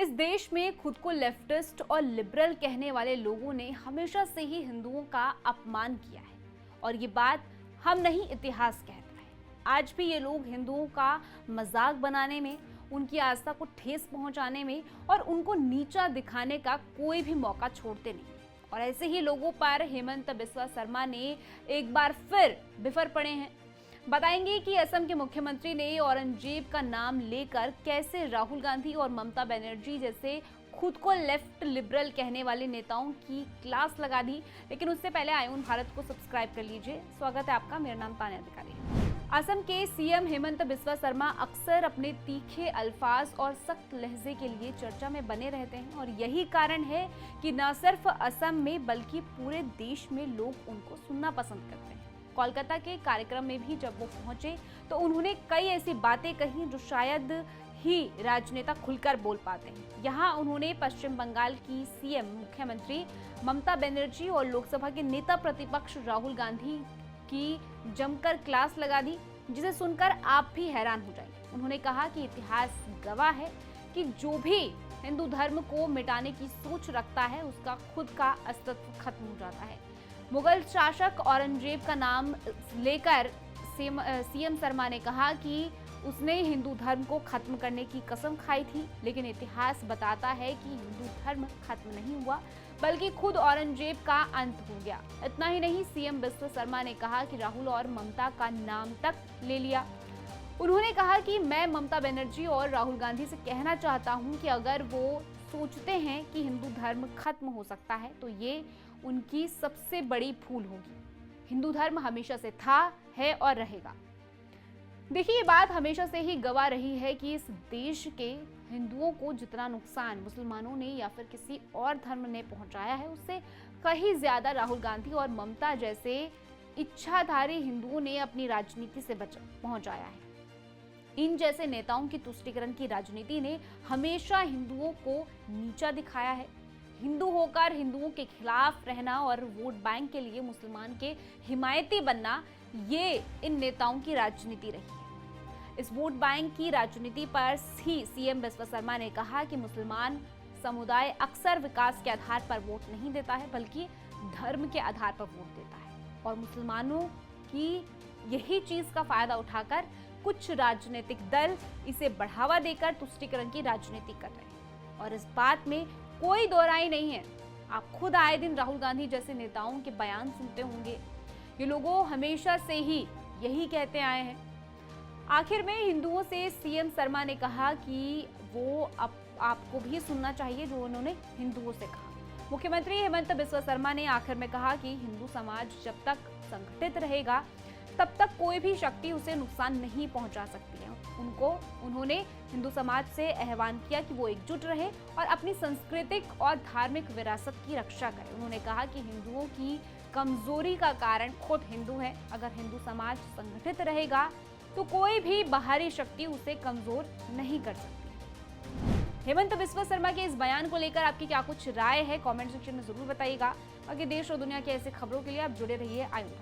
इस देश में खुद को लेफ्टिस्ट और लिबरल कहने वाले लोगों ने हमेशा से ही हिंदुओं का अपमान किया है और ये बात हम नहीं, इतिहास कहता है। आज भी ये लोग हिंदुओं का मजाक बनाने में, उनकी आस्था को ठेस पहुंचाने में और उनको नीचा दिखाने का कोई भी मौका छोड़ते नहीं। और ऐसे ही लोगों पर हेमंत बिस्वा शर्मा ने एक बार फिर बिफर पड़े हैं। बताएंगे कि असम के मुख्यमंत्री ने औरंगजेब का नाम लेकर कैसे राहुल गांधी और ममता बनर्जी जैसे खुद को लेफ्ट लिबरल कहने वाले नेताओं की क्लास लगा दी। लेकिन उससे पहले आयुन भारत को सब्सक्राइब कर लीजिए। स्वागत है आपका, मेरा नाम तान्या अधिकारी। असम के सीएम हेमंत बिस्वा शर्मा अक्सर अपने तीखे अल्फाज और सख्त लहजे के लिए चर्चा में बने रहते हैं और यही कारण है कि न सिर्फ असम में बल्कि पूरे देश में लोग उनको सुनना पसंद करते हैं। कोलकाता के कार्यक्रम में भी जब वो पहुंचे तो उन्होंने कई ऐसी बातें कही जो शायद ही राजनेता खुलकर बोल पाते हैं। यहाँ उन्होंने पश्चिम बंगाल की सीएम मुख्यमंत्री ममता बनर्जी और लोकसभा के नेता प्रतिपक्ष राहुल गांधी की जमकर क्लास लगा दी, जिसे सुनकर आप भी हैरान हो जाएंगे। उन्होंने कहा कि इतिहास गवाह है कि जो भी हिंदू धर्म को मिटाने की सोच रखता है उसका खुद का अस्तित्व खत्म हो जाता है। मुगल शासक औरंगजेब का नाम लेकर सीएम शर्मा ने कहा कि उसने हिंदू धर्म को खत्म करने की कसम खाई थी, लेकिन इतिहास बताता है कि हिंदू धर्म खत्म नहीं हुआ बल्कि खुद औरंगजेब का अंत हो गया। इतना ही नहीं, सीएम बिस्वा शर्मा ने कहा कि राहुल और ममता का नाम तक ले लिया। उन्होंने कहा कि मैं ममता बनर्जी और राहुल गांधी से कहना चाहता हूं कि अगर वो सोचते हैं कि हिंदू धर्म खत्म हो सकता है तो ये उनकी सबसे बड़ी भूल होगी। हिंदू धर्म हमेशा से था, है और रहेगा। देखिए, ये बात हमेशा से ही गवाह रही है कि इस देश के हिंदुओं को जितना नुकसान मुसलमानों ने या फिर किसी और धर्म ने पहुंचाया है, उससे कहीं ज्यादा राहुल गांधी और ममता जैसे इच्छाधारी हिंदुओं ने अपनी राजनीति से पहुंचाया है। इन जैसे नेताओं की तुष्टीकरण की राजनीति ने हमेशा हिंदुओं को नीचा दिखाया है। हिंदू होकर हिंदुओं के खिलाफ रहना और वोट बैंक के लिए मुसलमान के हिमायती बनना, ये इन नेताओं की राजनीति रही है। इस वोट बैंक की राजनीति पर ही सीएम बिस्वा शर्मा ने कहा कि मुसलमान समुदाय अक्सर विकास के आधार पर वोट नहीं देता है बल्कि धर्म के आधार पर वोट देता है और मुसलमानों की यही चीज का फायदा उठाकर कुछ राजनीतिक दल इसे बढ़ावा देकर तुष्टीकरण की राजनीति कर रहे हैं और इस बात में कोई दो राय नहीं है। आप खुद आए दिन राहुल गांधी जैसे नेताओं के बयान सुनते होंगे। ये लोगों हमेशा से ही यही कहते आए हैं। आखिर में हिंदुओं से सीएम शर्मा ने कहा कि वो आपको भी सुनना चाहिए जो उन्होंने हिंदुओं से कहा। मुख्यमंत्री हेमंत बिस्वा शर्मा ने आखिर में कहा कि हिंदू समाज जब तक संगठित रहेगा तब तक कोई भी शक्ति उसे नुकसान नहीं पहुंचा सकती है। उन्होंने हिंदू समाज से आह्वान किया कि वो एकजुट रहे और अपनी सांस्कृतिक और धार्मिक विरासत की रक्षा करे। उन्होंने कहा कि हिंदुओं की कमजोरी का कारण खुद हिंदू है। अगर हिंदू समाज संगठित रहेगा तो कोई भी बाहरी शक्ति उसे कमजोर नहीं कर सकती। हेमंत बिस्वा शर्मा के इस बयान को लेकर आपकी क्या कुछ राय है, कमेंट सेक्शन में जरूर बताइएगा। बाकी देश और दुनिया की ऐसी खबरों के लिए आप जुड़े रहिए आयुन।